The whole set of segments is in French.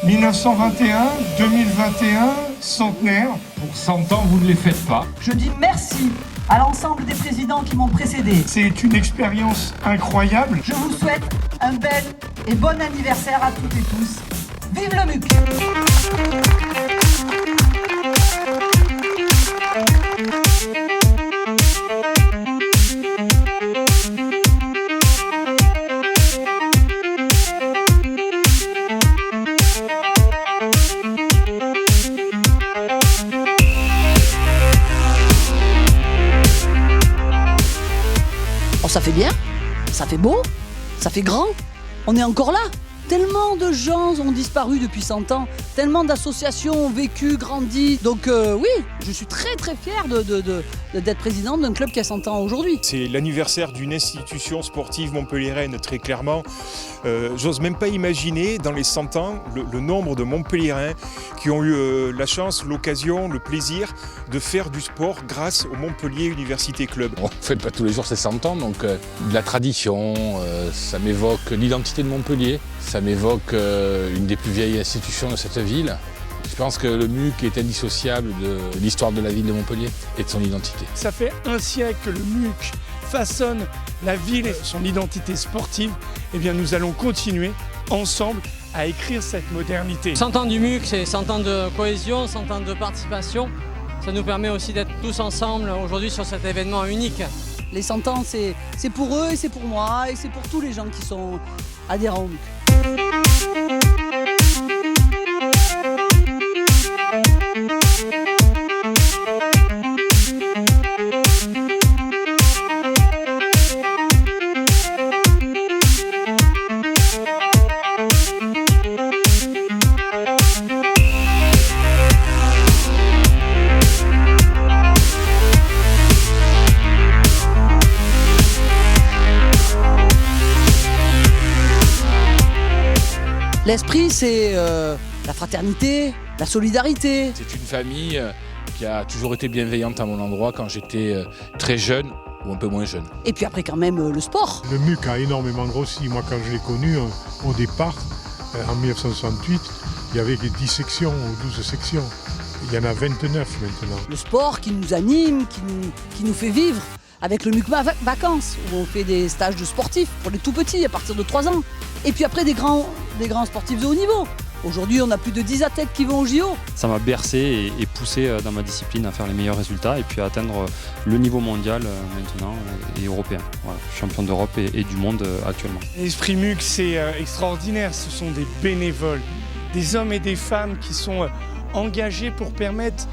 1921, 2021, centenaire. Pour 100 ans, vous ne les faites pas. Je dis merci à l'ensemble des présidents qui m'ont précédé. C'est une expérience incroyable. Je vous souhaite un bel et bon anniversaire à toutes et tous. Vive le MUC! Oh, ça fait bien, ça fait beau, ça fait grand. On est encore là. Tellement de gens ont disparu depuis 100 ans, tellement d'associations ont vécu, grandi. Donc oui, je suis très très fière d'être présidente d'un club qui a 100 ans aujourd'hui. C'est l'anniversaire d'une institution sportive montpelliéraine, très clairement. J'ose même pas imaginer, dans les 100 ans, le nombre de Montpelliérains qui ont eu la chance, l'occasion, le plaisir de faire du sport grâce au Montpellier Université Club. On ne fête pas tous les jours ces 100 ans, donc de la tradition, ça m'évoque l'identité de Montpellier, ça m'évoque une des plus vieilles institutions de cette ville. Je pense que le MUC est indissociable de l'histoire de la ville de Montpellier et de son identité. Ça fait un siècle que le MUC façonne la ville et son identité sportive. Eh bien, nous allons continuer ensemble à écrire cette modernité. 100 ans du MUC, c'est 100 ans de cohésion, 100 ans de participation. Ça nous permet aussi d'être tous ensemble aujourd'hui sur cet événement unique. Les 100 ans, c'est pour eux et c'est pour moi et c'est pour tous les gens qui sont adhérents au MUC. L'esprit, c'est la fraternité, la solidarité. C'est une famille qui a toujours été bienveillante à mon endroit quand j'étais très jeune ou un peu moins jeune. Et puis après quand même le sport. Le MUC a énormément grossi. Moi quand je l'ai connu au départ, en 1968, il y avait 10 sections ou 12 sections. Il y en a 29 maintenant. Le sport qui nous anime, qui nous fait vivre. Avec le MUC Vacances, où on fait des stages de sportifs pour les tout petits à partir de 3 ans. Et puis après des grands sportifs de haut niveau. Aujourd'hui, on a plus de 10 athlètes qui vont au JO. Ça m'a bercé et poussé dans ma discipline à faire les meilleurs résultats et puis à atteindre le niveau mondial maintenant et européen. Voilà, champion d'Europe et du monde actuellement. L'esprit MUC, c'est extraordinaire. Ce sont des bénévoles, des hommes et des femmes qui sont engagés pour permettre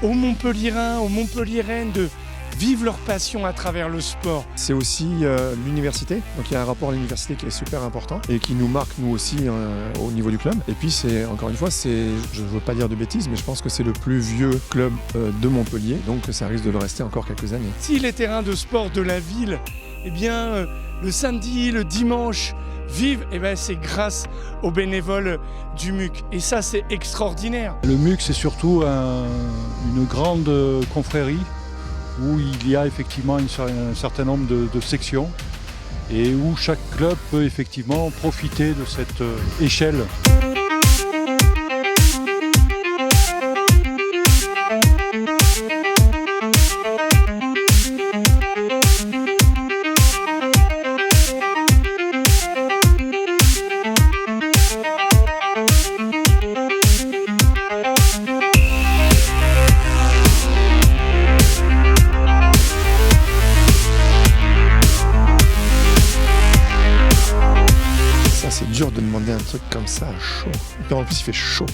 aux Montpelliérains, aux Montpelliéraines de vivent leur passion à travers le sport. C'est aussi l'université, donc il y a un rapport à l'université qui est super important et qui nous marque nous aussi au niveau du club. Et puis c'est encore une fois, je ne veux pas dire de bêtises, mais je pense que c'est le plus vieux club de Montpellier, donc ça risque de le rester encore quelques années. Si les terrains de sport de la ville, eh bien le samedi, le dimanche, vivent, eh bien c'est grâce aux bénévoles du MUC. Et ça, c'est extraordinaire. Le MUC, c'est surtout une grande confrérie où il y a effectivement un certain nombre de sections et où chaque club peut effectivement profiter de cette échelle. C'est dur de demander un truc comme ça à chaud. Et puis en plus, il fait chaud.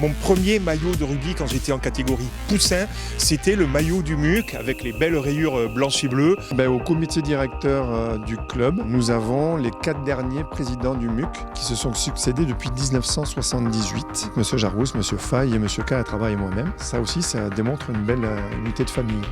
Mon premier maillot de rugby quand j'étais en catégorie poussin, c'était le maillot du MUC avec les belles rayures blanches et bleues. Au comité directeur du club, nous avons les 4 derniers présidents du MUC qui se sont succédés depuis 1978. Monsieur Jarousse, Monsieur Faye et Monsieur Calatrava et moi-même. Ça aussi, ça démontre une belle unité de famille.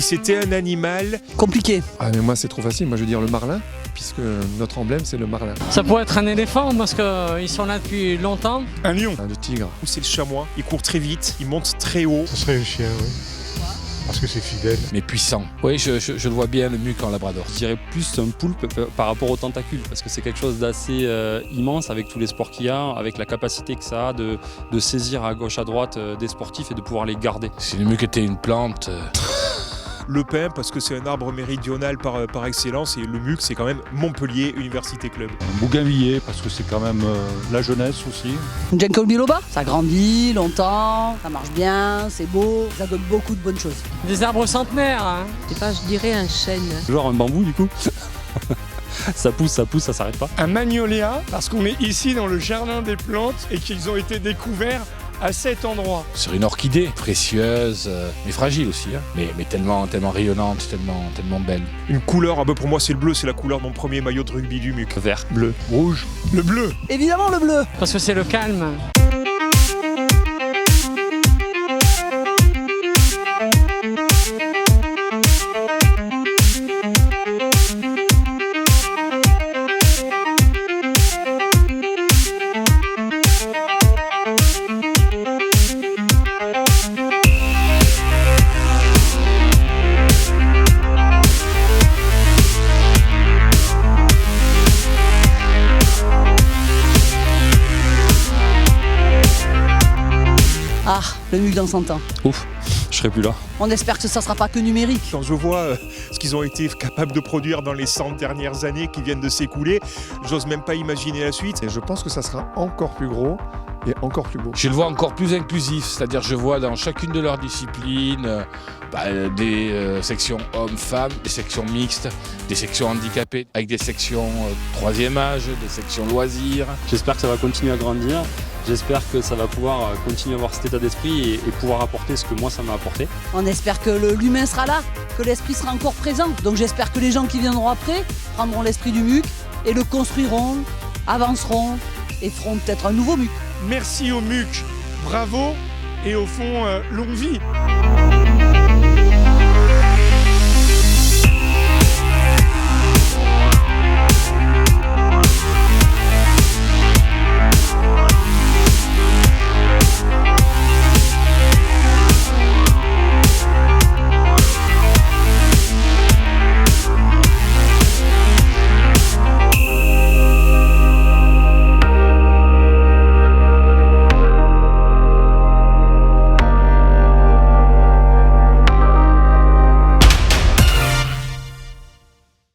c'était un animal... Compliqué. Ah mais moi c'est trop facile, moi je veux dire le marlin, puisque notre emblème c'est le marlin. Ça pourrait être un éléphant parce qu'ils sont là depuis longtemps. Un lion. Le tigre. Ou c'est le chamois, il court très vite, il monte très haut. Ce serait le chien, oui. Parce que c'est fidèle. Mais puissant. Oui, je le vois bien, le muc en labrador. Je dirais plus un poulpe par rapport aux tentacules, parce que c'est quelque chose d'assez immense avec tous les sports qu'il y a, avec la capacité que ça a de saisir à gauche, à droite des sportifs et de pouvoir les garder. Si le muc était une plante... Le pin, parce que c'est un arbre méridional par excellence, et le muc, c'est quand même Montpellier Université Club. Un bougainvillier, parce que c'est quand même la jeunesse aussi. Une ginkgo biloba, ça grandit longtemps, ça marche bien, c'est beau, ça donne beaucoup de bonnes choses. Des arbres centenaires. Hein. Je sais pas, je dirais un chêne. Genre un bambou du coup. Ça pousse, ça s'arrête pas. Un magnolia, parce qu'on est ici dans le jardin des plantes et qu'ils ont été découverts à cet endroit. Sur une orchidée, précieuse, mais fragile aussi, hein. mais tellement rayonnante, tellement belle. Une couleur, pour moi c'est le bleu, c'est la couleur de mon premier maillot de rugby du muc. Vert, Bleu. Rouge. Le bleu. Évidemment le bleu. Parce que c'est le calme. Ah, le muc dans 100 ans. Ouf, je serai plus là. On espère que ça sera pas que numérique. Quand je vois ce qu'ils ont été capables de produire dans les 100 dernières années qui viennent de s'écouler, j'ose même pas imaginer la suite. Et je pense que ça sera encore plus gros et encore plus beau. Je le vois encore plus inclusif, c'est-à-dire je vois dans chacune de leurs disciplines des sections hommes-femmes, des sections mixtes, des sections handicapées, avec des sections troisième âge, des sections loisirs. J'espère que ça va continuer à grandir. J'espère que ça va pouvoir continuer à avoir cet état d'esprit et pouvoir apporter ce que moi ça m'a apporté. On espère que l'humain sera là, que l'esprit sera encore présent. Donc j'espère que les gens qui viendront après prendront l'esprit du muc et le construiront, avanceront et feront peut-être un nouveau muc. Merci au muc. Bravo. Et au fond, longue vie.